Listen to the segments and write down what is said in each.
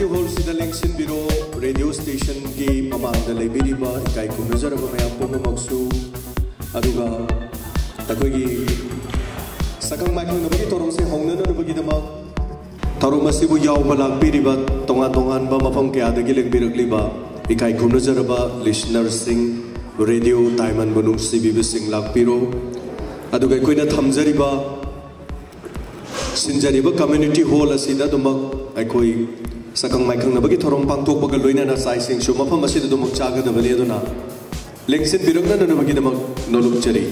Community hall से लेंसिन बिरो radio station की ममांग लेबिरिबा इकाई कुनजरबा मयाम पुममक्सु अदुगा तकोगी सकंग माइखंग नबगी तोरम से होंगनन नबगी दमा तोरम मसिबु यावबा लाकबिरिबा तोंगा तोंगानबा मफम कयादगी लेंबिरकलिबा इकाई कुनजरबा लिसनर सिंग रेडियो टाइमन बनुंग सिबिबि सिंग लाकबिरो अदुगा कोइना थमजरिबा सिंजरिबा कम्युनिटी हॉल असिदा दुमक अखोई सकंग माइखंग नबगी थोरम पांगथोकबगा लोइनाना साइसिंग सु मफम असिदा दुमक चागदबनि अदुना लेंसिन बिरंगना नबगी दमक नोलुकचरी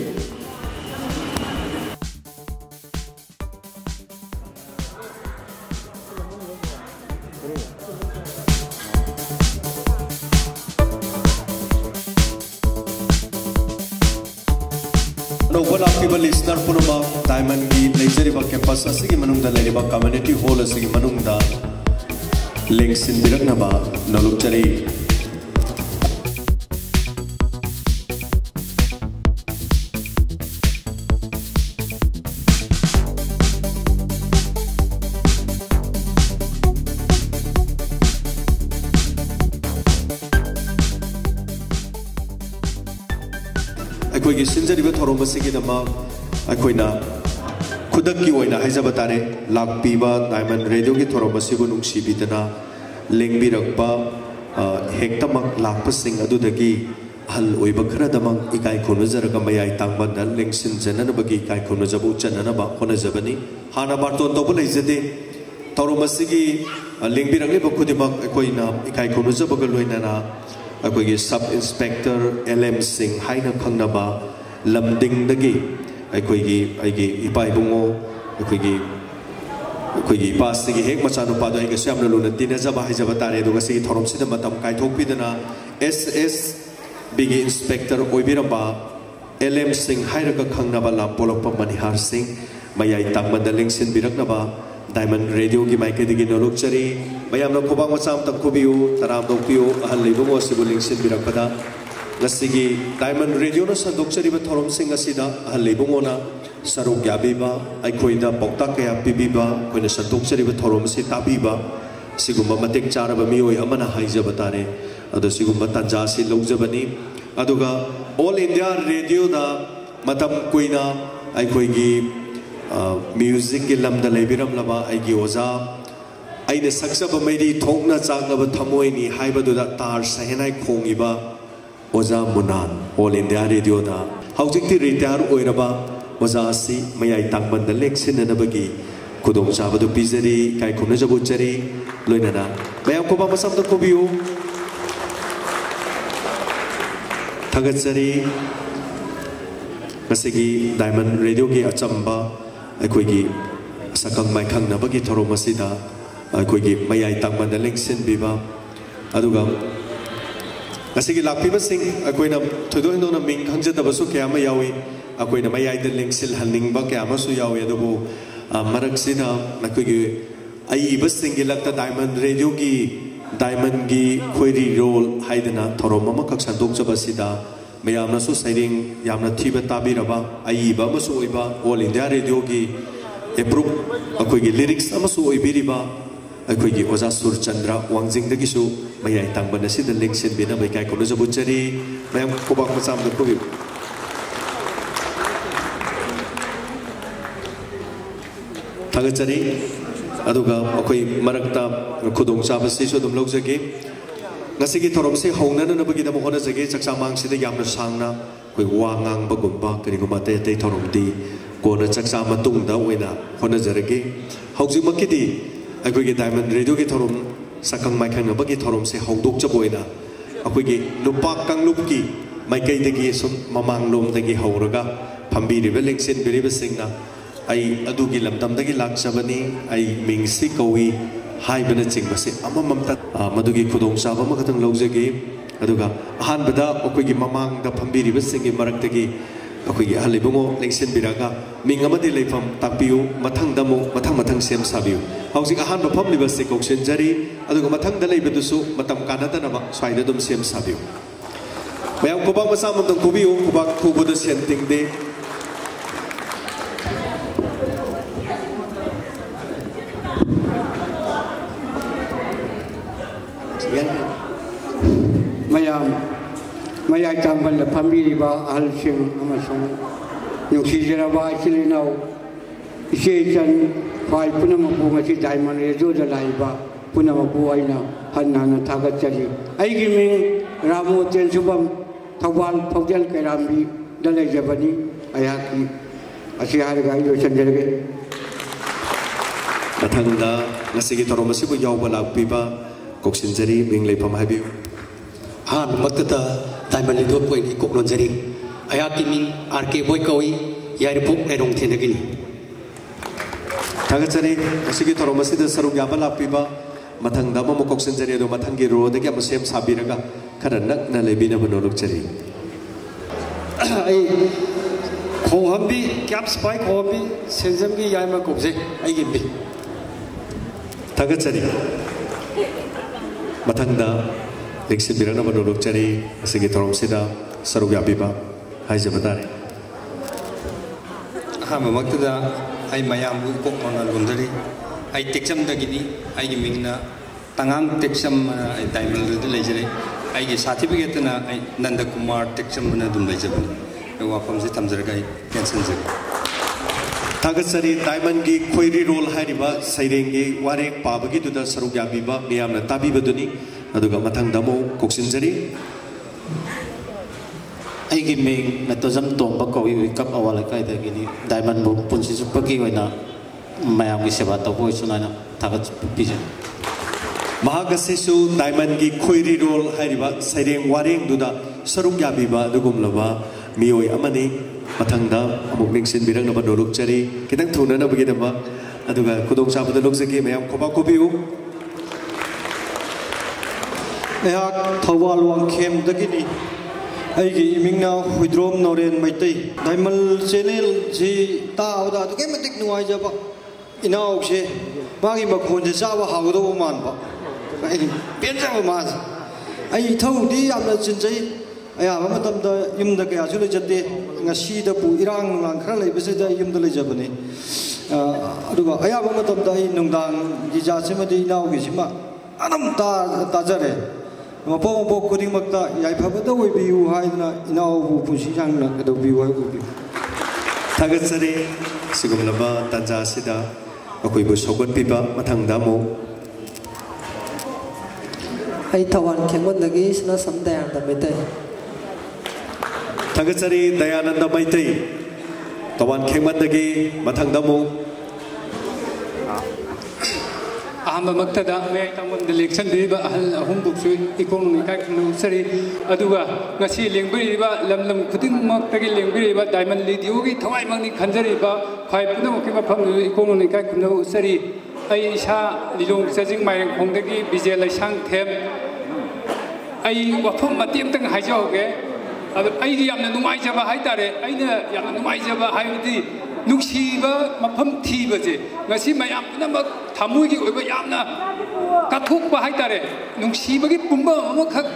लिसनर पुनमा डायमंड की लेजरिबा कैंपस असगी मनुंगदा लेरिबा कम्युनिटी हॉल असगी मनुंगदा लेंसिन बिरकनबा नलुकचरी अखोई सिंजरिबा थोरम असगी दमा अखोइना खुदकी ओइना हाइजबा तारे लाकपीबा डायमंड रेडियो की थोरम असिबु नुंगसिबिदना लेंबिरकबा हेक्तमक लाकपसिंग अदुदगी हल ओइबा खरदमक इकाई खुनजरगा मयाई तांगबंदा लेंसिन जननबगी इकाई खुनजबु चननबा होनजबनी हाना बारतोन तोबु लेजदे थोरम असिगी लेंबिरकलिबा खुदिमक अखोइना इकाई खुनजबगा लोइनाना अखोइगी सब इंस्पेक्टर एलएम सिंह हाइना खंगनबा लमदिंगदगी अखोइगी आइगी इपा इबुंगो अखोइगी इपासिगी हेक मचानुपादो आइगे स्यामना लुना तिनजबा हाइजबा तारे दुगा सिगी थोरमसिदा मतम काइथोकपिदना एसएस बिगी इंस्पेक्टर ओइबिरबा एलएम सिंह हाइरगा खंगनबा लापोलपा मनिहार सिंह मयाई तांगमंदा लेंसिन बिरकनबा डायमंड रेडियो की माइकेदिगी नोलुकचरी मयामना खुबांग मचाम तंखुबियु तराम दोपियु अहल लेबुंगो सिबु लेंसिन बिरकपदा ngasi Diamond Radio na sandokchariba thorom sing asida halibungona saruk yabiba aikhoida pokta kaya pibiba koina sandokchariba thorom si tabiba sigumba matek charaba mioi amana haijaba tare ado sigumba tanja si logjabani aduga All India Radio da matam koina aikhoigi music ki lamda lebiram laba aigi oza aina saksaba meri thongna changlaba thamoi ni haibadu da tar sahenai khongiba ओजा मुनान all India radio दा हौजिक्ति retire ओइरबा ओजा असि मयाई तांगबंद लेक्सिननबगी खुदों चाबदु पिजरी काई खुने जबुचरी लोइनाना मयाम कोबा मसम the कोबियो थगचरी गसिगी diamond radio की अचंबा अखोइगी सकंग माइखंग नबगी थोरोमसिदा अखोइगी मयाई तांगबंद लेक्सिन बिबा अदुगा Asigi lakpiba sing akoina thodo hindona ming khangjadabsu kyama yawi akoina mayaida lengsil halningba kyama su yawi adubu maraksina akoigi aiba singilakta diamond radio gi diamond gi khoiri role haidana thoroma ma kak sandok jabasida mayamna su sairing yamna thiba tabiraba aiba masu oiba all india radio gi approve akoigi lyrics amasu oibiriba अखोइगी ओजा Surchandra Wangjing दगिसु मयाई तांगबन असिद लेंसिन बिना बैकाई कोनो जबुचरी मयाम कोबाक मचाम दकोबि थागचरी अदुगा अखोइ मरकता खुदोंग चाबसिसु दुम लौजगे ngasiगी थोरमसे हौनना नबगी दम होना जगे चक्सा मांगसिदा यामना सांगना कोइ वांगांग बगुम्बा करिगुमा ते ते थोरमदी कोना चक्सा मतुंगदा ओइना होना जरगे हौजिमकिदी अखोइगी डायमंड रेडियो की थोरम सकंग माइखंग नबगी थोरम से हौदोक जबोइना अखोइगी नुपा कंगलुपकी माइकैदगी सुम ममांग लोमदगी हौरगा फंबिरिबे लेंसिन बिरिबे सिंगना आई अदुगी लमदमदगी लाक्सबनी आई मिंगसी कौई हाइबना चिंगबसे अमममता मदुगी खुदोंग साबा मखतंग लौजगे अदुगा अहानबदा अखोइगी ममांग दा फंबिरिबे सिंगी मरक्तगी अखोइगी हलिबुंगो लेंसिन बिरागा मिंग अमदि लेफम ताकपियु मथंग दमु मथंग मथंग सेम साबियु हौजिक अहानबा फमलिबसे कौशनजरी अदुगा मथंग दा लेबदुसु मतम कानादनबा स्वाइदा दुम सेम साबियु मयाम कोबा मसा मदं कोबियु कोबा खुबुदा centering they mayam mayai tambal family ba ahal sing amasung nuksijiraba ikilinau isechan fai punamapu ngasi diamond rejo da laiba punamapu aina hanna thagat chari aigi ming ramu tensubam thawal phawjal kairambi dalai jabani ayaki asi harga ido sanjarge mathangda ngasigi toromasibu yawba lakpiba koksinjari minglei pam habiu ha makta diamond rejo poi ni koklonjari ayaki ming RK boy koi yairpuk nerong thenagini Tagachari asigi toromasidu saruk yaba lakpiba mathangda mo koksinjari do mathangi ro de kya musem sabiraga karanak na lebina banoluk chari ai khohambi cap spy khohambi senjamgi yaima kopje ai gi bi Tagachari mathangda leksi birana banoluk chari asigi toromsida saruk yabiba hai jabatare ha mamakta ai mayam bu kok ona lundari ai tekcham dagini ai gi mingna tangang tekcham ai diamond de lejere ai gi certificate na ai Nanda Kumar tekcham na dum lejabani e wa famsi tamjarga ai pension je Tagachari diamond gi khoiri role hariba sairengi warek pabagi duda saruk yabiba miyamna tabibaduni aduga mathangda mo koksinjari aigi ming metozam tomba kawi kap awal kai da gini diamond bo punsi supagi waina mayam gi seba to boi sunana thagat pije mahagasesu diamond gi khoiri role hariba saireng wareng duda saruk yabiba dugumlaba mioi amani mathangda amuk ningsin birang na banoluk chari kitang thuna na bagi damba aduga kudong sabada lokjagi mayam khoba kobiu ehak thawal wangkhem dagini aigi imingna huidrom noren maitai diamond channel ji taawda to kematik nuai jaba inaw se magi makhon je sawa hawdo manba ai penjaba mas ai thawdi yamna chinjai aya matamda yumda kaya sulu jadde ngasi da pu irang lang khara leibase da yumda lejabani aduga aya matamda ai nungdang ji ja semadi inaw gi sima anam ta jare mapong pok kuning makta yai phabada oi biu haidna inaw bu pusi jang na do biu hai bu Tagachari sigumlaba tanja sida akoi bu sogon piba mathangda mo ai tawan khemon lagi sna samdayan da mete Tagachari dayananda maitai tawan khengman dagi mathangda mo ahamba maktada me tamon election diba ahal ahum buksu economy ka sari aduga ngasi lengbiri ba lamlam khuding maktagi lengbiri ba diamond lidio gi thawai mangni khanjari ba khai punam ki mafam economy ka khumno sari ai sha lilong sajing maireng khongdagi bijay laisang them ai wafam matim tang haijoge adu ai gi yamna numai jaba haitare aina yamna numai jaba haidi nungsiba mafam thibaje ngasi mayam punamak thamugi oiba yamna kathukba haitare nungsibagi pumba amakak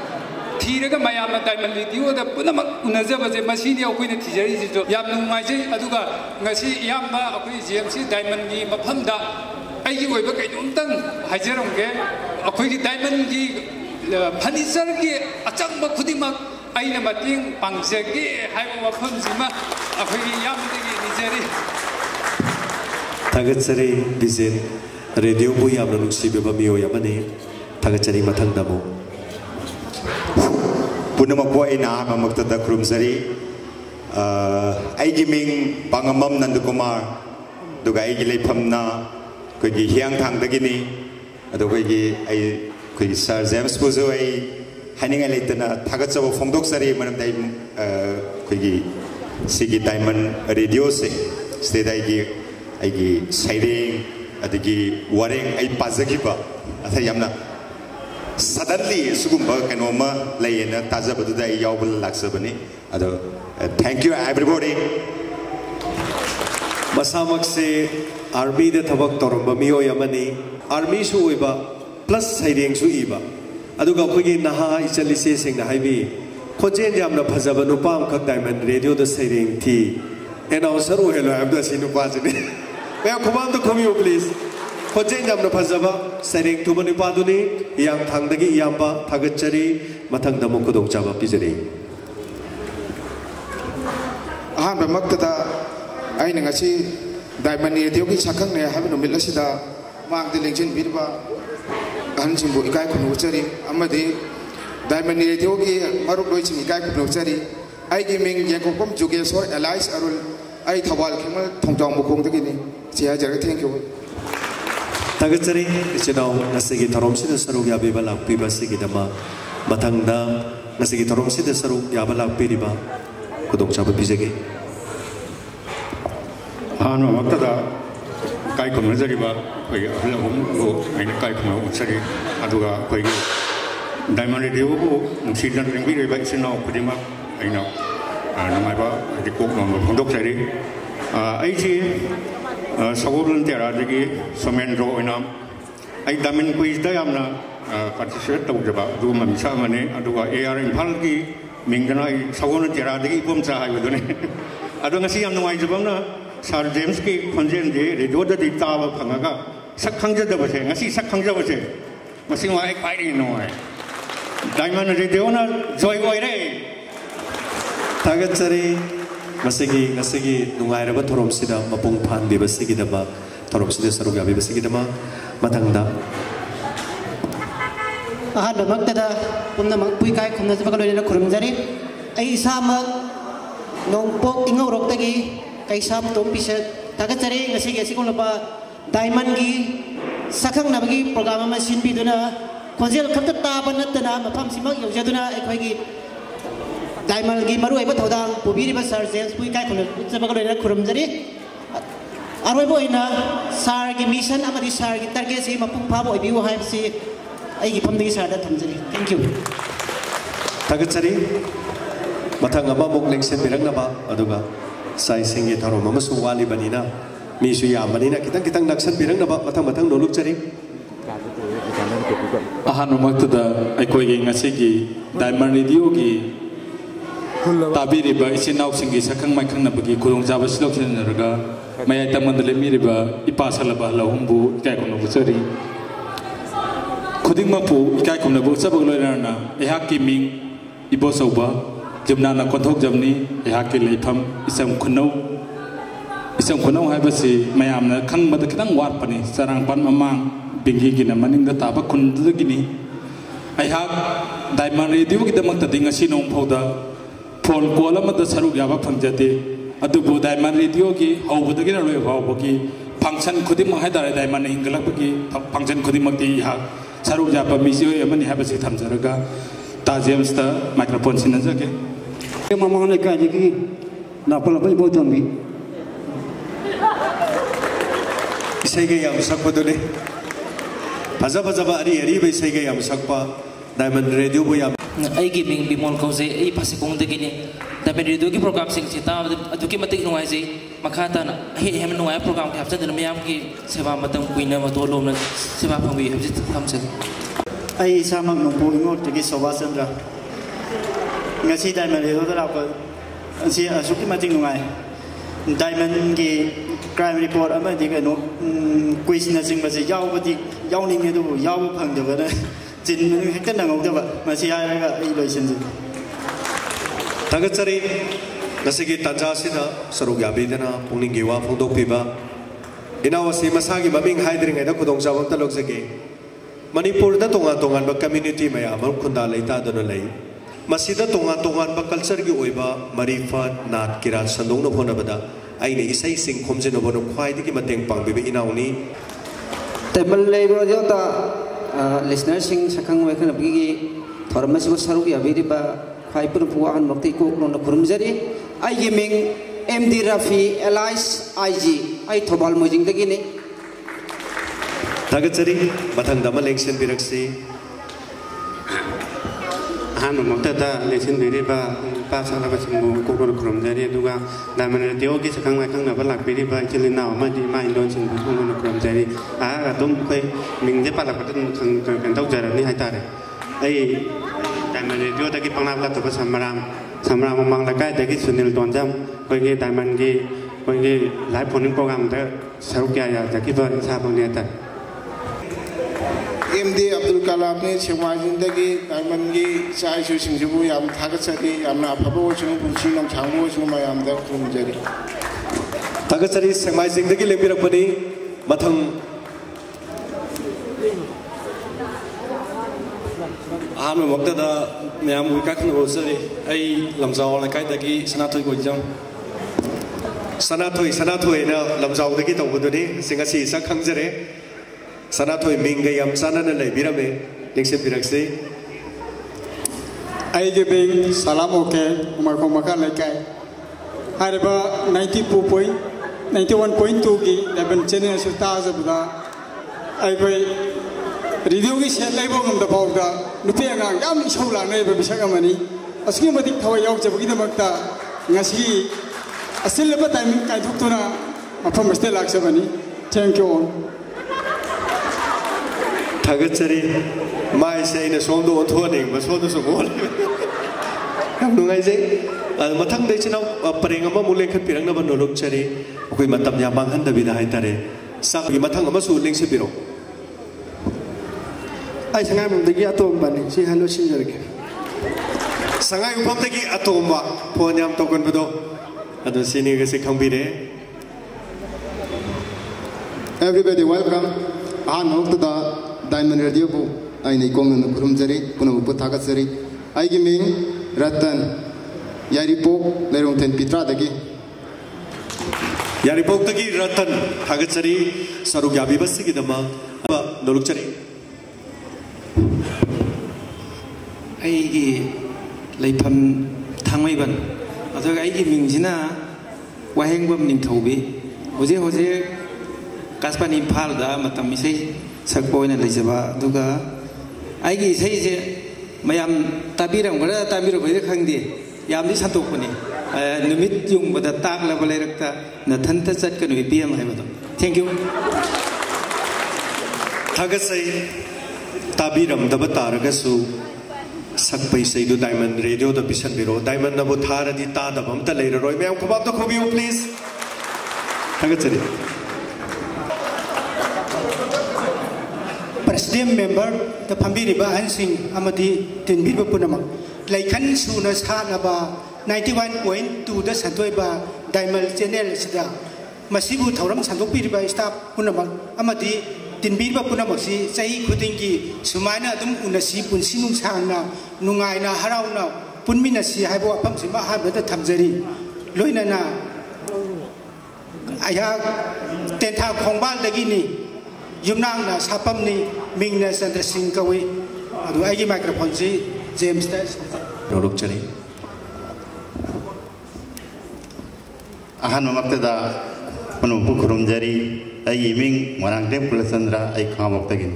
thiraga mayamna diamond lidio da punamak unajabaje masini akoina thijari jijo yam nungaije aduga ngasi yamba akoi GMC diamond gi mafamda aigi oiba kaidumtang hajaramge akoi gi diamond gi furniture gi achangba khudimak aina mating pangsege haiba wafamjima akoi gi yamdagi nijari Tagachari bizen radio bu yamna nungsiba miyo yamani Tagachari mathangda mo Punamapu ina mamaktada krumzari aigi ming pangamam Nanda Kumar duga aigi leiphamna koigi hiang thangdagini adu koigi ai koigi Sir James Puzo ai haninga leitana thagachawa phongdoksari manamdai koigi sigi diamond radio se steda aigi saireng adigi wareng ai pazagiba atha yamna suddenly sugumba kanoma layena tajabadu da yawbal laksabani ado thank you everybody masamak se army da thabak toramba miyo yamani army su oiba plus saireng su iba aduga khogi naha ichali se singna haibi khojen jamna phajaba nupam khak diamond radio da saireng thi announcer o hello abda sinu pajini मैं खुबान तो कमी हो please Khonjen yamna phajaba sereng thumani paduni yang thangdagi iyamba thagatchari mathangda mo khudong chaba pijari. Ahan maktada ai ngasi Diamond Radio ki sakang ne habi no mila sida mak de lengchen birba an simbo ikai khunu chari amadi Diamond Radio ki maruk loi ching ikai khunu chari ai gi ming ye kom Jugeshwar Allies arul ai thawal khema thongjong mukong de ni sia jar thank you Thagatchari ichinaw nasigi thorom sida saruk yabe balak piba sigi dama mathangda nasigi thorom sida saruk yabalak piriba khudong chaba pijage Ano maktada kai khum najariba koi ahlahum go aina kai khum usari aduga koi Diamond Radio go nungsidan ringbi reba isino kudima aina namai ba di kok nom phondok sari ai ji sagurun tera digi somendro ina ai damin quiz da yamna participate tau jaba du mamisa mane aduga AR Imphal ki mingdana sagurun tera digi pomcha hai bodone adu ngasi yam nuai jabamna Sir James ki khonjen de radio da di ta ba phangaga sakhangja da base ngasi sakhangja base masi wa ek pai no ai Diamond Radio na joy goi re Thagatchari masigi nungai raba thorom sida mapung phan bi basigi daba thorom sida saruk yabi basigi dama mathangda Ahan maktada pumna pui kai khumna jaba kaloi na khurumjari ai samak nongpok ingorok tagi kaisam tom piset Thagatchari ngasi asikong laba Diamond gi sakhang nabagi program ama sinbi duna khonjel khamta taba natana mafam simak yojaduna ekhoi gi Diamond gi maru aiba thodang pobiri ba Sir James pui kai khona jaba kaloi na khurumjari aroi boina sar gi mission amadi sar gi target si mapung phabo ibiu hai si ai gi phamdi sar da thamjari thank you Thagatchari mathang ama mok lengsen birang naba aduga sai singi tharo mama su wali banina mi su ya banina kitang naksan birang naba mathang doluk chari ahan maktada aikoi gi ngasi gi Diamond Radio gi tabiri ba isinau singi sakhang mai khang nabagi khulong jaba silok sinaraga mayai tamand le mi riba ipa salaba lahumbu kai kono buchari khuding mapu kai kono bu sabag loirana ehak ki ming ibo sauba Jumna na konthok jamni ehaki leifam isam khunau hai basi mayam na khang mada kitang war pani sarang pan mamang bingi gina maning da taba khundu gini ehak Diamond Radio ki damak ta dinga sinong phoda phone call ama da saruk yaba phangjate adubu Diamond Radio ki haubuda gina loi haubo ki function khudim hai dare Diamond hingalak ki function khudim ti ha saruk yaba misi amani ha basi thamjaraga ta James ta microphone sinajake Mama nak kaji ki, nak pula pun ibu tuan bi. Isai gaya musak pa dole. Paza ba ari ba isai gaya musak pa Diamond Radio bo ya. Ai gi ming bimol ko se ai pasikong de gini. Diamond Radio ki program sing sita adu ki matik nuai se makata na he hem nuai program ki hapsa de miyam ki sewa matang kuina ma to lom na sewa phangwi hapsi thamse. Ai samak no po ngor te ki Sobasandra. Ngasi Diamond Radio da ko si asuki mating nungai Diamond gi crime report ama di ka no quiz na sing ba se yaw ba di yaw ning ne du yaw phang de ba na jin ne hekta na ngau da ba ma si ya ga ai loi sin ji Thagatchari nasigi tanja sida saruk yabi dana pungning gi wa phongdok piba inawa si masagi maming haidring ai da khudong jawam ta lok sage Manipur da tongan ba community maya amar khunda leita dona lei Masida tongan ba culture gi oiba marifa nat kirat sandong no phona bada aine isai sing khomje no bono khwai di ki mateng pang bibe inauni table level jota listener sing sakhang wai khana bigi thormasi ko saru ya biri ba khwai pur puan makti ko no khurumjari ai gi ming MD Rafi Allies IG ai thobal mojing dagi ni Thagatchari mathang dama election biraksi Hanu maktada lesin biri ba pasala ba simu kokor krom jari duga Diamond Radio ki sakang mai khang na balak biri ba chilina ma di ma indon sin bu mun krom jari ga dum kai ming je palak patun khang kan tau jara ni hai tare ai Diamond Radio ta ki pangna la to ba samram mang la kai ta ki Sunil Tonjam koi ki Diamond ki koi ki live phone program ta saruk ya ta ki ba sa bang ne ta MD Abdul Kalam ni Sengmai Zindagi Diamond gi Sai Su Singjubu yam thagasari yamna aphaba ochung punchi nam changbu ochung mayam da khurumjari thagasari Sengmai Zindagi lembirakpani mathang aham waktada mayam wikak no osari ai lamjaw la kai dagi sanathoi ko jam sanathoi na lamjaw dagi tawbuduni singasi sa khangjare sanathoi minga yam sanana leibirame ningsem birakse ai ge beng salam oke umar ko maka laikai harba 91.2 gi level channel sulta zabda ai bai radio gi set laibo ngam da bawda nupi angang yam ishola nei ba bisak amani asgi madik thawai yaw jabagi damakta ngasi asilba timing kai duktuna afam este laksabani thank you all thagasari mai sei na somdo onthoning ba sodo so gol kam nungai je mathang dei chinau pareng ama muleng khat pirang na ban nolok chari koi matam ya bang han da bida hai tare sak gi mathang ama su ling se biro ai sangai mum dagi atom bani si halo sinjarke sangai upam dagi atom ba phonyam tokon bodo adu sini ge se khangbire everybody welcome an hokta Diamond Radio bu aini kongna kurumjari puno puthagasari aigi ming Ratan Yaripok lerong ten pitra dagi Yaripok dagi Ratan thagasari saruk yabi basigi dama aba nolokchari aigi leifam thangmaiban adoga aigi mingsina wahengbam ningthaubi hoje kaspani phalda matam isei sakpoina lejaba duga aigi sei je mayam tabiram gara tabiro bide khangdi yamdi santokpani numit yung bada takla balerakta nathanta chatkanu pm haibado thank you thagasai tabiram daba taragasu sakpai sei du Diamond Radio da pisan biro Diamond nabu tharadi ta da bamta leira roi mayam khobab to khobiu please thagasari President member the Pambiriba Hansing Amadi Tinbiba Punama Laikan Suna Sanaba 91.2 the Santoiba Diamond Channel Sida Masibu Tauram Santopiriba staff Punama Amadi Tinbiba Punamaxi Sai Kutingi Sumana Dum Unasi Punsinum Sana Nungaina Harauna Punminasi Habo Pamsima Habata Tamzari Loinana Aya Tenta Kongbal Dagini Yumnang na sapam ni Ming na Sandra Singh Kawi adu aigi microphone si James Tess nolok chari ahan mamaktada panu pukurum jari ai ming morang tem kulasandra ai khamok tagin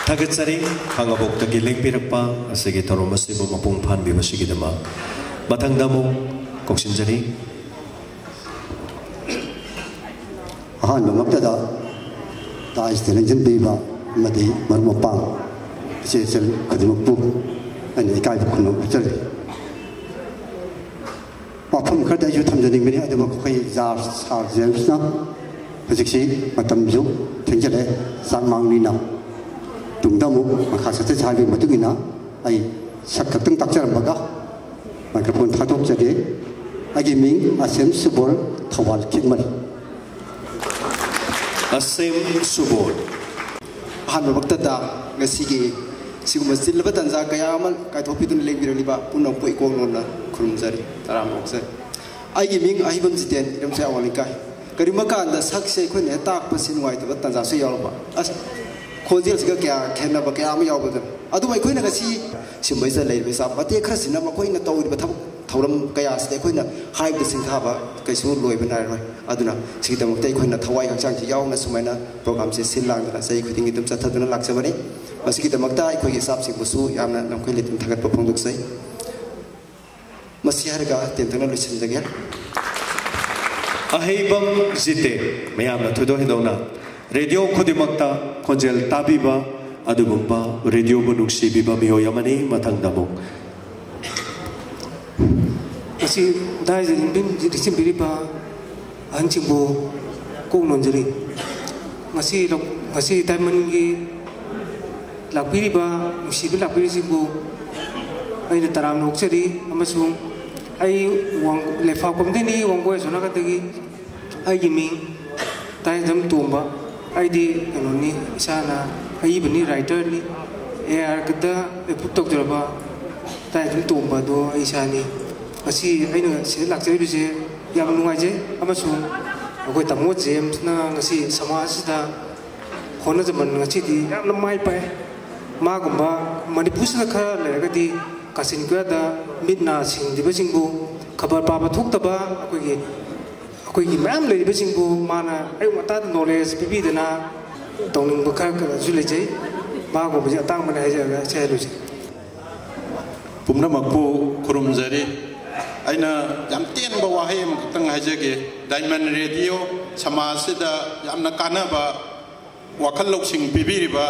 thagasari khangabok tagi lengpirakpa asigi toromasi bo mapung phan bi basigi dama mathang damo koksinjari ahan mamaktada ta istilanjin biba madi marmopang sesel kadimukpu ani kai kuno chali apam khada ju thamjani meni adama khoi jar sar jemsna hojiksi matam ju thenjale sanmangni na tungdamu makhasate chali matugina ai sakkatang takcharam baga microphone thadok jade agi ming asem subol thawal khidmal asem subol han baktada ngasigi siguma silba tanza kayamal kaithopidun legbiraliba punong poi kongnona khurumjari taram okse aigi ming ahibam jiten iramse awalikai karimaka anda sakse khone tak pasin wai ta tanza se yalba as khojil siga kya khena ba kya ma yawbada adu mai khoina gasi simbai sa leibe sa mate khrasina ma khoina tawri ba thab thauram kaya se khoina haib de singha ba kaisu loiba nai roi aduna sigidamok tai khoina thawai hakchang ji yaw na sumaina program se silang na sai khuding idum chathaduna laksabani masigidamok ta khoi gi sap singbusu yamna namkhoi litim thagat pa phongdok sai masiharaga tentana lusin jagel ahibam jite mayamna thudo hidona radio khudimakta khonjel tabiba adugumba radio bunungsi biba mihoyamani mathang damok asi dai bin disim biriba anjingbo kongnonjari ngasi Diamond gi lakpiriba nusibi lakpirisibu aina taram noksari amasung ai wang lefa komdeni wangboy sonakatagi ai giming tai dam tumba ai di enoni isana ai bani writer ni ar kada putok jorba tai dam tumba do isani asi aina se lakjari bise yam nungaje amasung akoi tamo james na ngasi samasida khona jaman ngasi di yam mai pai ma gumba manipusna khara leragadi kasin da midna sing diba singbu khabar pa ba thuk taba akoi gi mam le diba singbu mana ai mata knowledge bibi dana tongning ba khar ka jule jai ma go ba tang mana ai ja che lu ji pumna makpu kurumjari aina yam ten ba wa hem tang hajage diamond radio samasida yamna kana ba wakhal lok sing bibi riba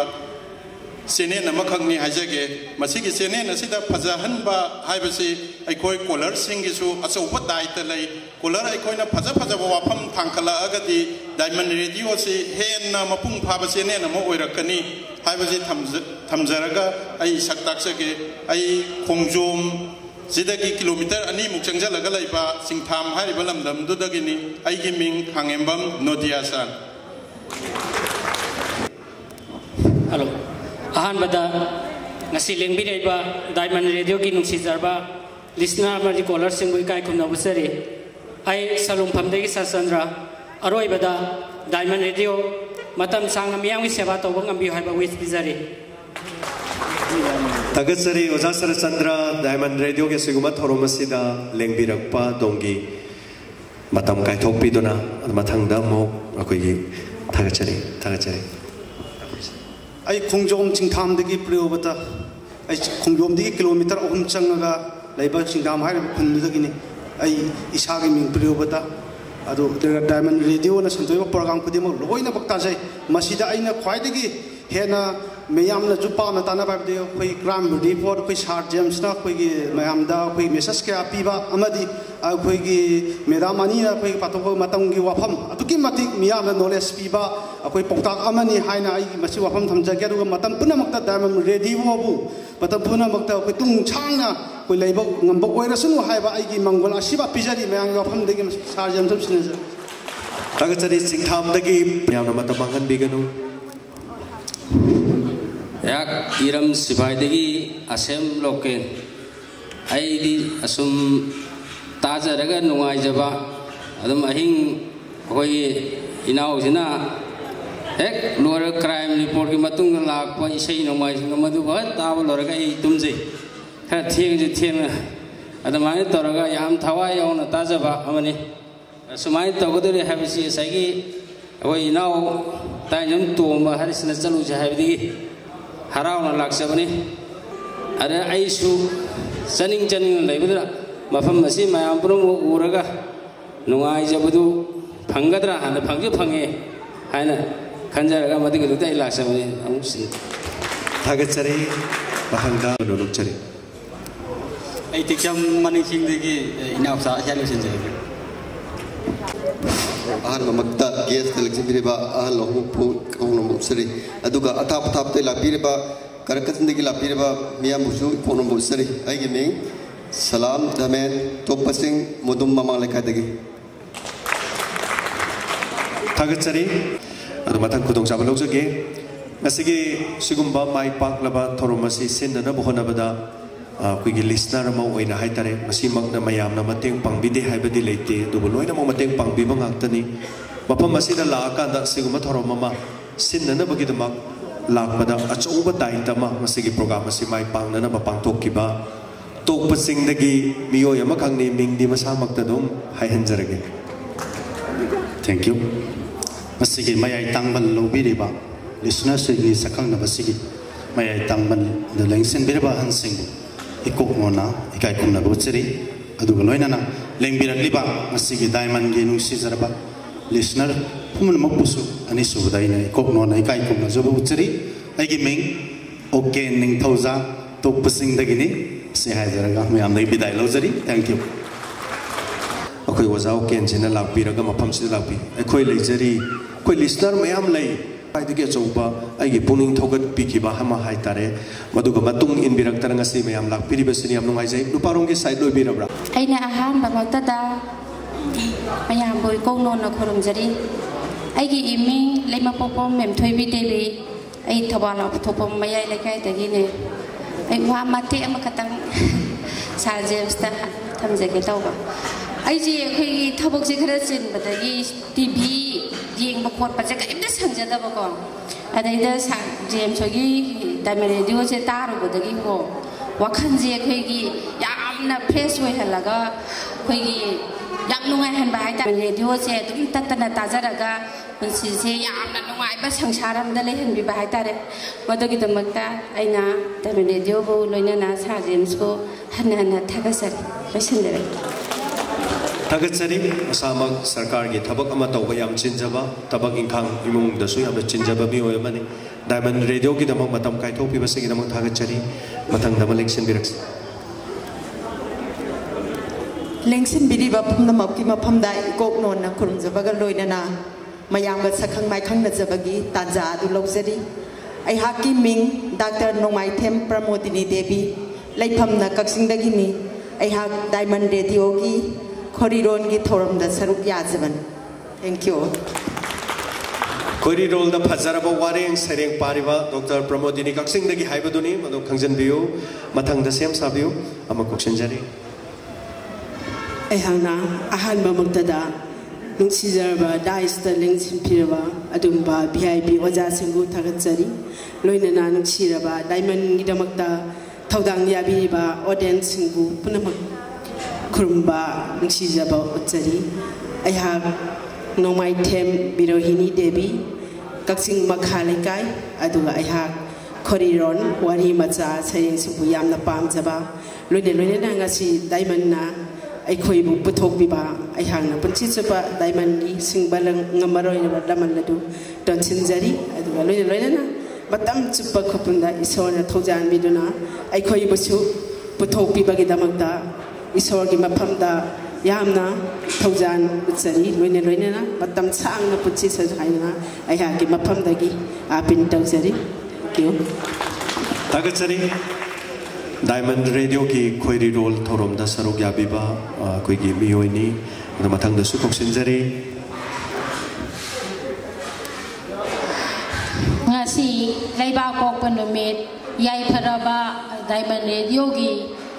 sene namakangni hajage masigi sene nasida phajahan ba haibasi aikoi color singisu achauba daita lei color aikoina phaja phaja ba wafam thangkhala agadi diamond radio si henna mapung phaba sene namo oirakani haibasi thamjaraga ai saktaksage ai khongjom sidagi kilometer ani mukchangjalaga laiba singtham hariba lamdam dudagini aigi ming khangembam nodia san hello ahan bada ngasi lengbi reiba diamond radio ki nungsi jarba listener amari caller sing boi kai khumna busari ai salum phamde ki sasandra aroi bada diamond radio matam sang amyang wi seva to bang ambi haiba wis bizari tagasari oja sarachandra diamond radio ke siguma thoromasida lengbi rakpa dongi matam kai thokpi dona mathangda mo akoi gi tagachari ai khongjom chingtham dagi priobata ai khongjom dagi kilometer ahum changaga laiba chingtham hai khun dagi ni ai isagi ming priobata adu diamond radio na santoiba program khudimo loina bakta jai masida aina khwai dagi hena mayam na jupa na tana ba de khoi crime report khoi sar james na khoi gi mayam da khoi message ka piba amadi khoi gi medamani na khoi patoko matang gi wafam atuki mati miyam na knowledge piba khoi poktak amani haina ai masi wafam thamja ge ru matam puna makta diamond radio bu matam puna makta khoi tung changna khoi leiba ngamba oirasunu haiba ai gi mangol asiba pijari mayang wafam de gi sar james sine tagachari singtham dagi yamna matam mangan biganu yak iram sibai degi asem loken ai di asum taja raga nuai jaba adum ahing hoi inau jina ek luar crime report ki matung lak pa isai nuai madu ba ta ba lor ga i tumje ha thieng adum ai toraga yam thawai yauna taja ba amani sumai togodere habisi saigi hoi inau ta nyam tuomba harisna chalu ja habidi harauna laksabani ada aisu saning laibudra mafam masi mayam purum uraga nungai jabudu phangadra hana phangju phange haina khanjaraga madi gudai dai laksabani amusin thagachari bahanga nolukchari ai tikam mani singdegi inapsa chalu sinjai ahal mamakta gas television biriba ahal lohu pu kono musri aduga atap te la biriba karakatndegi la biriba miyam busu kono musri ai geming salam damen topasing mudum mama lekadegi tagachari adu matang kudong sabal logjage ngasigi sigumba mai pak laba thoromasi sendana bohona bada kuigi listener ma oina haitare masimak na mayam na mateng pangbide haibadi leite dubu loina mo mateng pangbiba ngaktani mapam masida laakanda siguma thoroma ma sinnana bagidamak lakbada achouba daitama masigi program masi mai pangnana mapang tokkiba tokpasingdagi miyoy ama khangni mingdi masamakta dum haihanjarage thank you masigi mayai tangbal lobiriba listener sigi sakang na basigi mayai tangbal the lengsen biriba hansing ikok mona ikai kumna bocheri aduga loinana lengbirak liba masigi diamond ge nungsi jarba listener pumun makbusu ani subdaina ikok mona ikai kumna jobu bocheri aigi ming okay ning thauza tok pasing dagini se hajaraga me amdai bidai lojari thank you akoi wazao ken jina lakpiraga mapam sida lakpi akoi leijari koi listener mayam lei ꯈ꯭ꯋꯥꯏꯗꯒꯤ ꯑꯆꯧꯕ ꯑꯩꯒꯤ ꯄꯨꯛꯅꯤꯡ ꯊꯧꯒꯠꯄꯤꯈꯤꯕ ꯑꯃ ꯍꯥꯏꯇꯥꯔꯦ ꯃꯗꯨꯒ ꯃꯇꯨꯡ ꯏꯟꯕꯤꯔꯛꯇꯅ ꯉꯁꯤ ꯃꯌꯥꯝ ꯂꯥꯛꯄꯤꯔꯤꯕꯁꯤꯅꯤ ꯌꯥꯝ ꯅꯨꯡꯉꯥꯏꯖꯩ ꯅꯨꯄꯥꯔꯣꯝꯒꯤ ꯁꯥꯏꯠ ꯑꯣꯏꯕꯤꯔꯕ꯭ꯔꯥ ꯑꯩꯅ ꯑꯍꯥꯟꯕꯃꯛꯇꯗ ꯃꯌꯥꯝꯕꯨ ꯏꯀꯣꯛꯅꯣꯟꯅ ꯈꯨꯔꯨꯝꯖꯔꯤ ꯑꯩꯒꯤ ꯏꯃꯤꯡ ꯂꯩꯃꯄꯣꯛꯄꯝ ꯃꯦꯝꯊꯣꯏꯕꯤ ꯗꯦꯕꯤ ꯑꯩ ꯊꯧꯕꯥꯜ ꯂꯥꯎꯊꯣꯛꯄꯝ ꯃꯌꯥꯏ ꯂꯩꯀꯥꯏꯗꯒꯤꯅꯦ ꯑꯩ ꯋꯥ ꯃꯇꯦꯛ ꯑꯃꯈꯛꯇꯪ ꯁꯥꯔ ꯖꯦꯝꯁꯇ ꯊꯝꯖꯒꯦ ꯇꯧꯕ ꯑꯩꯁꯦ ꯑꯩꯈꯣꯏꯒꯤ ꯊꯕꯛꯁꯦ ꯈꯔ ꯆꯤꯟꯕꯗꯒꯤ ꯇꯤꯚꯤ ꯌꯦꯡꯕ ꯈꯣꯠꯄꯁꯦ ꯀꯔꯤꯝꯇ ꯁꯪꯖꯗꯕꯀꯣ ꯑꯗꯩꯗ ꯁꯥꯔ ꯖꯦꯝꯁ ꯍꯣꯏꯒꯤ ꯗꯥꯏꯃꯟ ꯔꯦꯗꯤꯑꯣꯁꯦ ꯇꯥꯔꯨꯕꯗꯒꯤꯀꯣ ꯋꯥꯈꯜꯁꯦ ꯑꯩꯈꯣꯏꯒꯤ ꯌꯥꯝꯅ ꯐ꯭ꯔꯦꯁ ꯑꯣꯏꯍꯜꯂꯒ ꯑꯩꯈꯣꯏꯒꯤ ꯌꯥꯝ ꯅꯨꯡꯉꯥꯏꯍꯟꯕ ꯍꯥꯏꯇꯥꯔꯦ ꯔꯦꯗꯤꯑꯣꯁꯦ ꯑꯗꯨꯝ ꯇꯠꯇꯅ ꯇꯥꯖꯔꯒ ꯄꯨꯟꯁꯤꯁꯦ ꯌꯥꯝꯅ ꯅꯨꯡꯉꯥꯏꯕ ꯁꯪꯁꯥꯔ ꯑꯃꯗ ꯂꯩꯍꯟꯕꯤꯕ ꯍꯥꯏꯇꯥꯔꯦ ꯃꯗꯨꯒꯤꯗꯃꯛꯇ ꯑꯩꯅ ꯗꯥꯏꯃꯟ ꯔꯦꯗꯤꯑꯣꯕꯨ ꯂꯣꯏꯅꯅ ꯁꯥꯔ ꯖꯦꯝꯁꯕꯨ ꯍꯟꯅ ꯍꯟꯅ ꯊꯥꯒꯠꯆꯔꯤ ꯂꯣꯏꯁꯤꯟꯖꯔꯦ ꯊꯥꯒꯠꯆꯔꯤ ꯃꯁꯥꯃꯛ ꯁꯔꯀꯥꯔꯒꯤ ꯊꯕꯛ ꯑꯃ ꯇꯧꯕ ꯌꯥꯝ ꯆꯤꯟꯖꯕ ꯊꯕꯛ ꯏꯪꯈꯥꯡ ꯏꯃꯨꯡꯗꯁꯨ ꯌꯥꯝꯅ ꯆꯤꯟꯖꯕ ꯃꯤꯑꯣꯏ ꯑꯃꯅꯤ ꯗꯥꯏꯃꯟ ꯔꯦꯗꯤꯑꯣꯒꯤꯗꯃꯛ ꯃꯇꯝ ꯀꯥꯏꯊꯣꯛꯄꯤꯕꯁꯤꯒꯤꯗꯃꯛ ꯊꯥꯒꯠꯆꯔꯤ ꯃꯊꯪꯗ ꯑꯃ ꯂꯦꯡꯁꯤꯟꯕꯤꯔꯛꯁꯤ ꯂꯦꯡꯁꯤꯟꯕꯤꯔꯤꯕ ꯄꯨꯝꯅꯃꯛꯀꯤ ꯃꯐꯝꯗ ꯏꯀꯣꯛꯅꯣꯟꯅ ꯈꯨꯔꯨꯝꯖꯕꯒ ꯂꯣꯏꯅꯅ ꯃꯌꯥꯝꯒ ꯁꯛꯈꯪ ꯃꯥꯏꯈꯪꯅꯖꯕꯒꯤ ꯇꯥꯟꯖꯥ ꯑꯗꯨ ꯂꯧꯖꯔꯤ ꯑꯩꯍꯥꯛꯀꯤ ꯃꯤꯡ ꯗꯥꯛꯇꯔ ꯅꯣꯡꯃꯥꯏꯊꯦꯝ ꯄ꯭ꯔꯃꯣꯗꯤꯅꯤ ꯗꯦꯕꯤ ꯂꯩꯐꯝꯅ ꯀꯛꯆꯤꯡꯗꯒꯤꯅꯤ ꯑꯩꯍꯥꯛ ꯗꯥꯏꯃꯟ ꯔꯦꯗꯤꯑꯣꯒꯤ ꯈꯣꯔꯤꯔꯣꯟꯒꯤ ꯊꯧꯔꯝꯗ ꯁꯔꯨꯛ ꯌꯥꯖꯕꯅꯤ ꯊꯦꯡꯛ ꯌꯨ ꯈꯣꯏꯔꯤꯔꯣꯜꯗ ꯐꯖꯔꯕ ꯋꯥꯔꯦꯡ ꯁꯩꯔꯦꯡ ꯄꯥꯔꯤꯕ ꯗꯣꯛꯇꯔ ꯄ꯭ꯔꯃꯣꯗꯤꯅꯤ ꯀꯛꯆꯤꯡꯗꯒꯤ ꯍꯥꯏꯕꯗꯨꯅꯤ ꯃꯗꯨ ꯈꯪꯖꯟꯕꯤꯌꯨ ꯃꯊꯪꯗ ꯁꯦꯝ ꯁꯥꯕꯤꯌꯨ ꯑꯃ ꯀꯣꯛꯁꯤꯟꯖꯔꯤ ꯑꯩꯍꯥꯛꯅ ꯑꯍꯥꯟꯕꯃꯛꯇꯗ ꯅꯨꯡꯁꯤꯖꯔꯕ ꯗꯥꯏꯁꯇ ꯂꯦꯡꯁꯤꯟꯕꯤꯔꯕ ꯑꯗꯨꯒꯨꯝꯕ VIP ꯑꯣꯖꯥꯁꯤꯡꯕꯨ ꯊꯥꯒꯠꯆꯔꯤ ꯂꯣꯏꯅꯅ ꯅꯨꯡꯁꯤꯔꯕ ꯗꯥꯏꯃꯟꯒꯤꯗꯃꯛꯇ ꯊꯧꯗꯥꯡ ꯌꯥꯕꯤꯔꯤꯕ ꯑꯣꯗꯤꯌꯟꯁꯁꯤꯡꯕꯨ ꯄꯨꯝꯅꯃꯛ ꯈꯨꯔꯨꯝꯕ ꯅꯨꯡꯁꯤꯖꯕ ꯎꯠꯆꯔꯤ ꯑꯩꯍꯥꯛ ꯅꯣꯡꯃꯥꯏꯊꯦꯝ ꯕꯤꯔꯣꯍꯤꯅꯤ ꯗꯦꯕꯤ ꯀꯛꯆꯤꯡ ꯃꯈꯥ ꯂꯩꯀꯥꯏ ꯑꯗꯨꯒ ꯑꯩꯍꯥꯛ ꯈꯣꯔꯤꯔꯣꯟ ꯋꯥꯔꯤ ꯃꯆꯥ ꯁꯩꯔꯦꯡꯁꯤꯡꯕꯨ ꯌꯥꯝꯅ ꯄꯥꯝꯖꯕ ꯂꯣꯏꯅꯅ ꯉꯁꯤ ꯗꯥꯏꯃꯟꯅ ꯑꯩꯈꯣꯏꯕꯨ ꯄꯨꯊꯣꯛꯄꯤꯕ ꯑꯩꯍꯥꯛꯅ ꯄꯨꯟꯁꯤ ꯆꯨꯞꯄ ꯗꯥꯏꯃꯟꯒꯤ ꯁꯤꯡꯕ ꯉꯝꯃꯔꯣꯏꯗꯕ ꯂꯃꯟ ꯑꯗꯨ ꯇꯣꯟꯁꯤꯟꯖꯔꯤ ꯑꯗꯨꯒ ꯂꯣꯏꯅꯅ ꯃꯇꯝ ꯆꯨꯞꯄ ꯈꯨꯞꯄꯨꯟꯗ ꯏꯁꯣꯔꯅ ꯊꯧꯖꯥꯟꯕꯤꯗꯨꯅ ꯑꯩꯈꯣꯏꯕꯨꯁꯨ ꯄꯨꯊꯣꯛꯄꯤꯕꯒꯤꯗꯃꯛꯇ ꯏꯁꯣꯔꯒꯤ ꯃꯐꯝꯗ ꯌꯥꯝꯅ ꯊꯧꯖꯥꯟ ꯎꯠꯆꯔꯤ ꯂꯣꯏꯅꯅ ꯃꯇꯝ ꯁꯥꯡꯅ ꯄꯨꯟꯁꯤꯁꯨ ꯍꯥꯏꯅ ꯑꯩꯍꯥꯛꯀꯤ ꯃꯐꯝꯗꯒꯤ ꯑꯥꯄꯤꯜ ꯇꯧꯖꯔꯤ ꯊꯦꯡꯛ ꯌꯨ ꯊꯥꯒꯠꯆꯔꯤ ꯗꯥꯏꯃꯟ ꯔꯦꯗꯤꯑꯣꯒꯤ ꯈꯣꯏꯔꯤꯔꯣꯜ ꯊꯧꯔꯝꯗ ꯁꯔꯨꯛ ꯌꯥꯕꯤꯕ ꯑꯩꯈꯣꯏꯒꯤ ꯃꯤꯑꯣꯏꯅꯤ ꯑꯗꯨ ꯃꯊꯪꯗꯁꯨ ꯀꯧꯁꯤꯟꯖꯔꯤ ngasi leibak pokpa numit yai pharaba diamond radio gi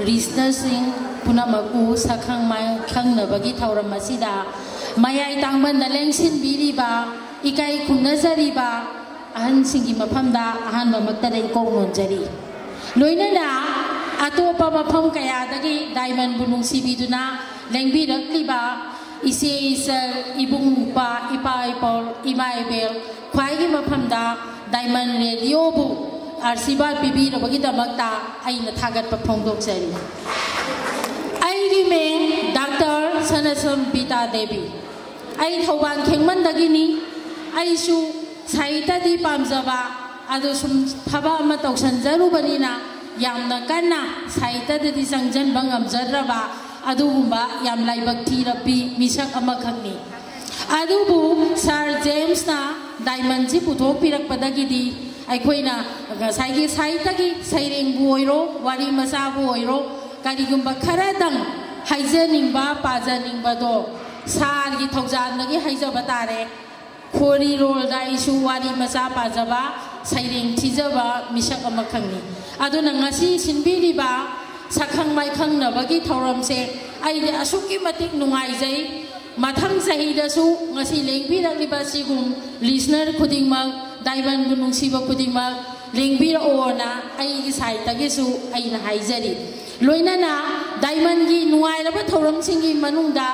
listener sing punamaku sakhang mai khangnabagi thauram asida mayai tangban da lengsin biriba ikai khunazariba ahan singi maphamda ahan mamakta dai kongnon jari loinana atopa mapham kaya dagi diamond bunung sibiduna lengbi rakliba ise isar ibung pa ipa ipol imai bel khwai gi maphamda Diamond Radio bu arsiba bibi robagi damakta aina thagat pa phongdok chari ai gi meng Dr. Sanasam Bita Devi ai thoban khengman dagini ai su saita di pamjaba adu sum phaba ama toksan jaru banina yamna kanna saita di sangjan bangam jarraba adu gumba yam laibak thirapi misak ama khangni adubu Sir James na Diamond ji puthok pirak padagidi aikoina saigi saitagi saireng bu oiro wari masa bu oiro karigumba kharadang haijaningba pajaningba do sar gi thaujan nagi haijaba tare khori rol da isu wari masa pajaba saireng thijaba misak ama khangni aduna ngasi sinbiriba sakhang mai khangna bagi thauram se aide asuki matik nungai jai mathang sahidasu ngasi lengbi rakliba sigum listener khudingmak Diamond bunung siba khudingmak lengbi ona ai gi sai tagisu aina haijari loinana Diamond gi nuai raba thoram singi manungda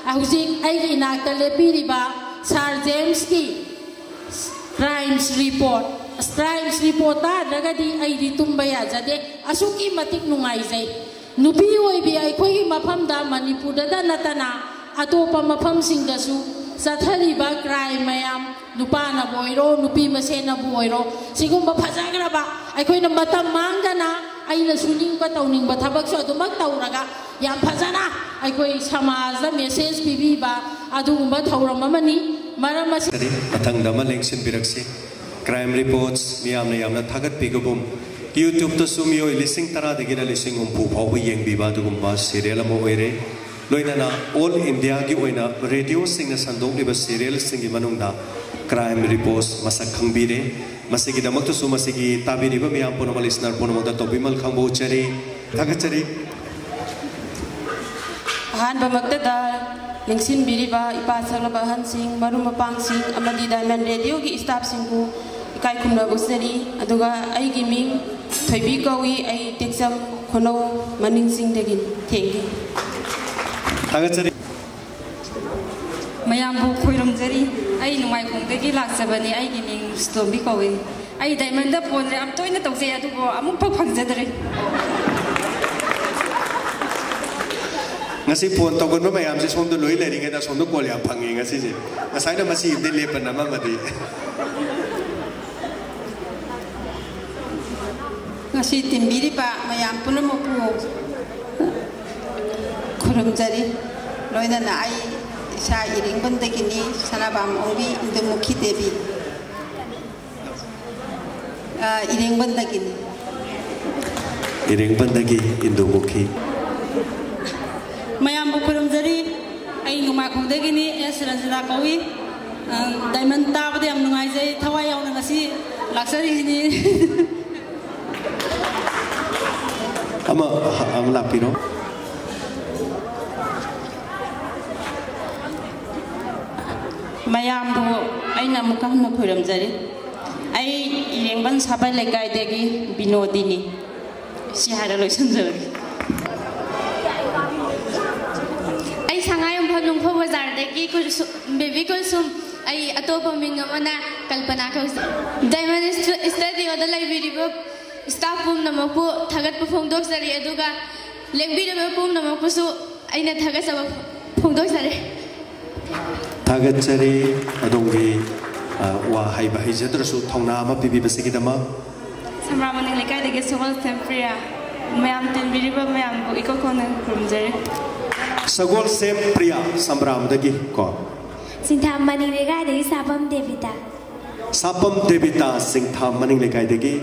ahujik ai gi nakta lepiriba Sir James ki crimes report ta dagadi ai di tumbaya jade asuki matik nungai jai nupi oi bi ai khoi mafamda Manipur da natana atopa mafam singdasu sathariba crime mayam nupana boiro nupi masena boiro sigumba phajagraba aikoina matam mangdana aina suningba tauningba thabak su adumak tauraga yam phajana aikoi samajda message pibiba adugumba thauram amani maramasi mathangda ma lengsin biraksi crime reports miyamna yamna thagat pigabum YouTube to sumiyo lising tara degina lising umpu phawi yengbiba dugumba serial amo oire loinana all India gi oina radio singna sandong liba serial singi manungda crime reports masak khangbire masigi damak to su masigi tabiri ba miyam pono listener pono da tobimal khangbo chari thagat chari han ba makta da lingsin biriba ipa saglaba han sing maru mapang sing amadi diamond radio gi staff sing bu ikai khumna busari aduga ai gi ming thoibi kawi ai texam khono maning sing degin thengi thagat mayam bu khoiram jari ai numai khong degi laksabani ai gi ming stobi kawi ai diamond da pon am toina tawse adu bo amuk phak phak jadare ngasi phone tawgon ba mayam se som do loi le ringa da som do kol ya phangi ngasi je ngasai na masi de le pan nama madi ngasi timbiri pa mayam puno mo pu khurum jari loina na ai sa iring bande kini sanabam ongi indemukhi devi iring bandagi indemukhi mayam bu kurum jari ai numai khong degi ni Ranjana kawi diamond ta ba yam nungai jai thawai yauna ngasi laksari ni ama lapino mayam bu ai na muka na kurum jari ai irengban sabai lekai degi binodini si hara loisan jari Lungpho bazar dagi baby kulsum ai atopa minga mana kalpana ka diamond studio da library bo staff pum namaku thagat pu phongdok sari aduga lengbi da pum namaku su aina thagat sab phongdok sari thagat sari adongi wa hai bai jadra su thongna ma bibi basigi dama samramani lekai dagi sowal tempria mayam tin biriba mayam bu iko konan kurumjari Sagol sem priya sambram dagi ko Singtham maning lekai dagi sapam devita singtham maning lekai dagi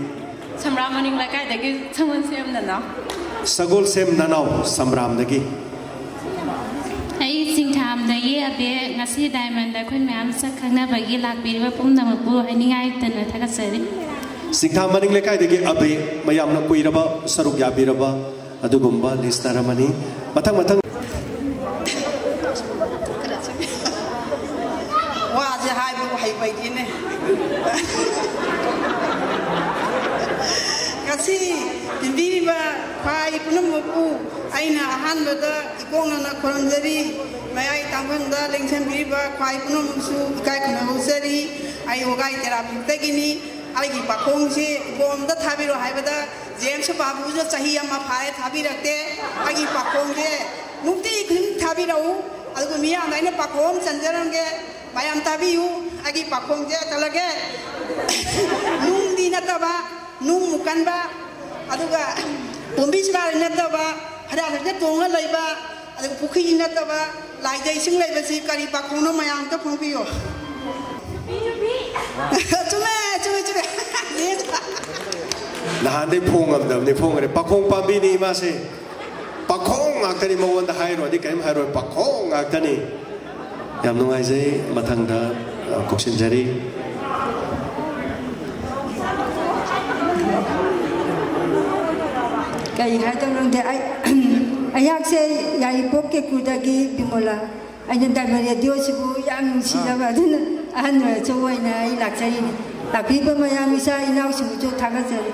samram maning lekai dagi samon sem nana sagol sem nanau sambram dagi ai singtham dagi abe ngasi diamond da khon myam sakhangna bagi lakbirwa pumna bu haningai tana thagasari singtham maning lekai dagi abe mayam na kuiraba saruk yabiraba adugumba listaramani matang Begini, kasi hindi ba kaya punong mo po ay naahan ba da ikong na nakuranjari may ay tamang da lingsan ba kaya punong mo su kaya kunahusari ay wagay terapi tegini ay ipakong si bom da thabi ro hay ba da James babu jo chahiya ma phare thabi rakte ay ipakong je nukti khim thabi ro adugo miya na ina pakong sanjaram ge mayam tabi yu agi pakong je talage nung di nataba nung mukan ba aduga pombi sibal nataba hada hada tonga laiba aduga pukhi nataba lai jai sing laiba si kari pakong no mayam ta phongpi yo chume nahan de phongam dam ne phongare pakong pambi ni ma se pakong akani mawon da hairo di kaim hairo pakong akani yam nungai jai mathang da koksin jari kai hai tong nong de ai ayak se yai pok ke kudagi bimola aina diamond radio sibu yang sijaba dun an wa chowai na ai laksari ni tapi ba mayam isa inau sibu jo thagasari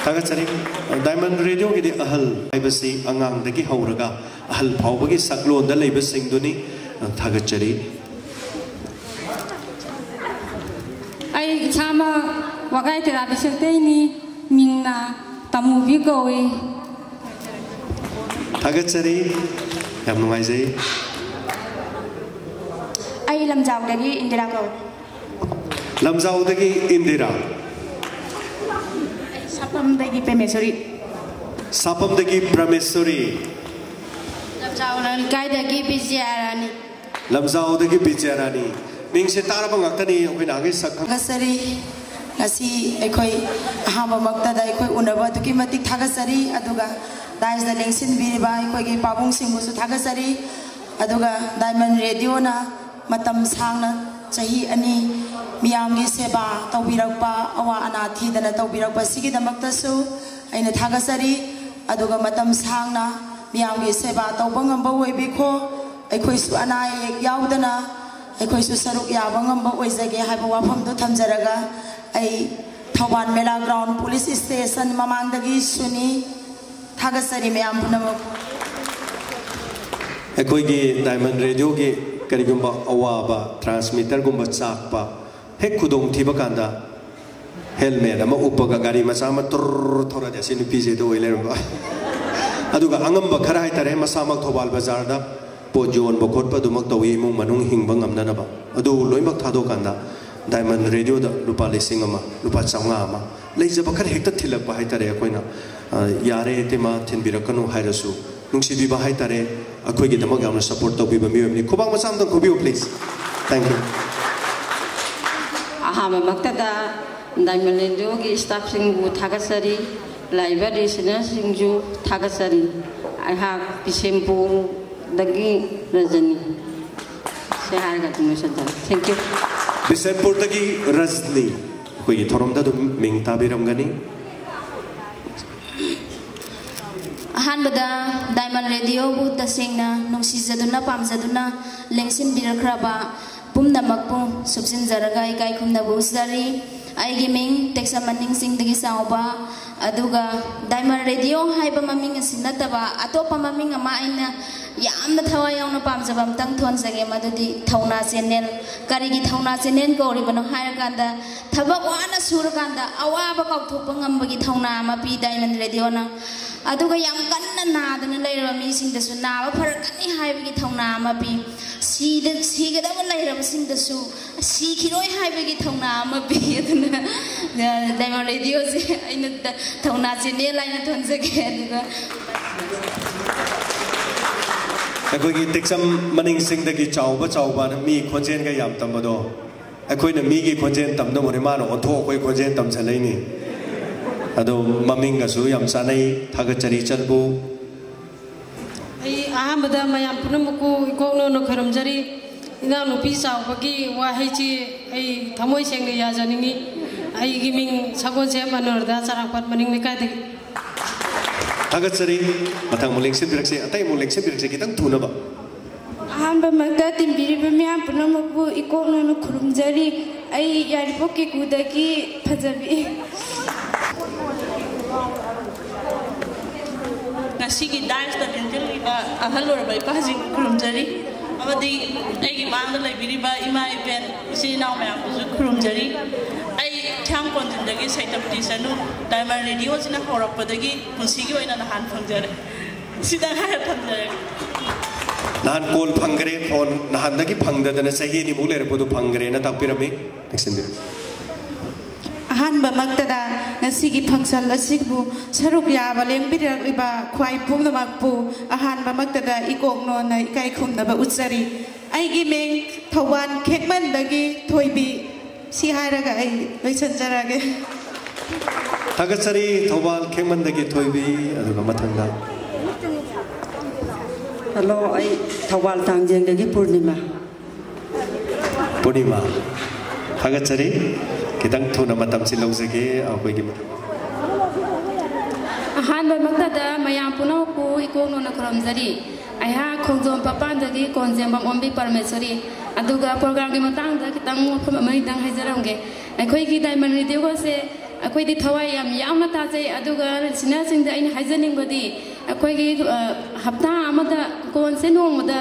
thagasari diamond radio gi di ahal aibasi angang dagi hauraga ahal phawbagi saklon da leiba singduni thagasari ai chama wagai tera bisakte ni mingna tamu bi gowe thagasari yam nungai jai ai lamjau dagi indira ko lamjau dagi indira sapam dagi pemesori lamjau nan kai dagi bijayarani lamjau dagi bijayarani Ming se tara ba ngaktani akoi na age sak Tagasari ngasi ekoi ahamba maktada ekoi unaba tuki matik thagasari aduga dais da lengsin biriba ekoi gi pabung singbusu thagasari aduga Diamond Radio na matam sangna chahi ani miyamgi seba tawbirakpa awa ana thidana tawbirakpa sigi damaktasu aina thagasari aduga matam sangna miyamgi seba tawbangamba oibikho ekoi su ana yaudana ekoi su saruk yabangamba oizage haiba wafam do thamjaraga ai Thauban Mela Ground Police Station mamangdagi suni thagasari miyam punamuk ekoi gi Diamond Radio gi karigumba awaba transmitter gumba chakpa hek kudong thiba kanda helmet ama upaga gari macha ma tur thora ja sinu pije do ilerba aduga angamba khara haitare masamak Thobal Bazar da pojon bokot pa dumak tawi mung manung hingba ngamna ba adu loimak thado kanda Diamond Radio da lupa lising ama lupa changa ama leija bakar hekta thilak ba haitare koina yare tema thinbirakanu hairasu nungsi bi ba haitare akoi gi damak amna support to bi ba mi ni khobang masam dang khobi please thank you ahama maktada Diamond Radio gi staff sing bu thagasari laiba listener sing ju thagasari I have Bisempur dagi Rajani sehar ga tumusada thank you Bisempur dagi Rajni koi gi thorom da dum ming tabiram gani ahanbada Diamond Radio bu tasengna nungsijaduna pamjaduna lengsin birakraba pumnamakpu subsin jaraga ikai khumna busdari aigi ming teksa maning sing dagi sauba aduga Diamond Radio haiba maming asinataba atopa maming ama aina yamna thawai yauna pamjaba amtang thonjage madudi thauna channel karigi thauna channel ko ribano hairkanda thabak wana surakanda awaba kauthopa ngambagi thauna ama pi Diamond Radio na aduga yam kanna nadana leiraba mi sing dasu naba pharakani haibagi thauna ama pi sigada leiraba sing dasu sikhiroi haibagi thauna ama pi aduna Diamond Radio se aina thauna channel aina thonjage aduga ekoi gi teksam maning sing dagi chauba na mi khonjen ga yam tambado ekoi na mi gi khonjen tamna mone ma no tho koi khonjen tam chalai ni ado maming ga su yam sanai thagachari chalbu ai ahambada mayam punamuku ikokno no kharamjari ina no pi chawbagi wa haichi ai thamoi sengna ya janingi ai gi ming sagon se manorda charangpat maning nikai de thagachari mathang muleng se birakse atai muleng se birakse kitang thuna ba ahanba magda timbiriba miyam punamuku ikokno no kharamjari ai yaripokki kudagi phajabi ngasigi dance da denjeliba ahalorba ipajing kurumjari amadi aigi mangda laibiriba ima event isina mayam buzu kurumjari ai thang konjindagi saitapti sanu Diamond Radio sina horapadagi punsigi oina nahan phangjare sidang ha phangjare nahan kol phangre phone nahan dagi phangdadana sahi ni mulere bodu phangre na tapirami nexindir ahanba maktada ngasigi function asibu saruk yaba lengbiraliba khwai pumnamakpu ahanba maktada ikokno na ikai khumnaba utsari aigi meng Thauban Khekman dagi thoibi si haraga ai loisanjarage thagachari Thauban Khekman dagi thoibi aduga mathangda hello ai Thauban Tangjeng dagi Purnima thagachari kitang thuna matam silawjage akoi gi ahanba maktada mayam punaku ikokno na kharamjari aiha khongjom papandagi konjembam ombi parmeswari aduga program gi matangda kitang mofam amai dang haijaramge akhoi gi Diamond Radio go se akhoi di thawai yamna ta jai aduga sina sing da aina haijaning godi akhoi gi hapta amada kon se nongda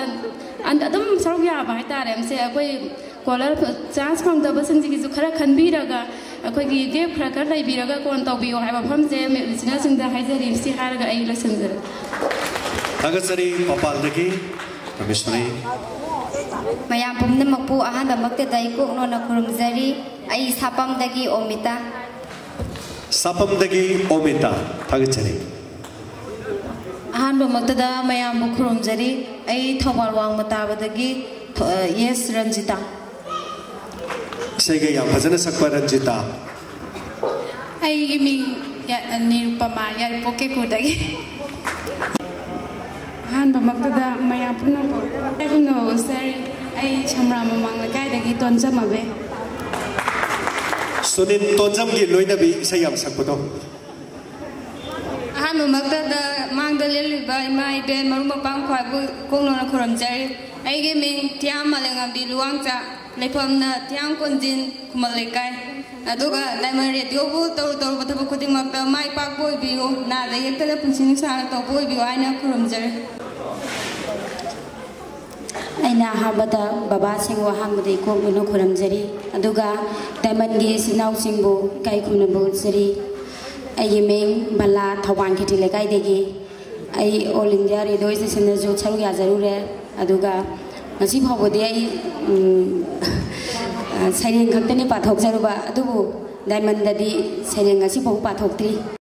adum sarok ya ba haitare amse akhoi kolar chance phang da basin ji khara khanbiraga akhoi gi gap khara kar lai biraga kon tawbiyo haiba phamje sina sing da haijari si haraga ai lasanjar thagachari papal dagi Rameshwari mayam pumnamakpu ahanba maktada ikokno na khurumjari ai sapam dagi omita thagachari ahanba maktada mayam khurumjari ai Thauban Wang matabadagi yes Ranjita Saya yang fazana sakpa Ranjita. Ai giming ya Nirupama ya poke kudagi. Han bamakda maya puno po. Puno sari ai chamra mamang lakai dagi tonja mabe. Sunin tonjam gi loina bi saya yang sakpa to. Han bamakda mangda leliba mai be maruma pang khwa bu kongno na khoram jari. Ai giming tiam malenga bi luangcha lepamna tiang konjin kumalekai. Aduga Diamond Radio bu tol bataba kuding makta mai pak boy biu na da yekta da punsini sa to boy biu aina kurumjar aina habada baba sing wa hamde ko no kuramjari aduga Diamond gi sinau singbu kai kumna bu sari ai meng bala thawang khiti lekai degi ai all India radio station na jo charu ya jarure aduga ngasi phawode ai Saya yang kakak ni pathok jaruba, aduh, Diamond tadi saya yang ngasih pathok tri.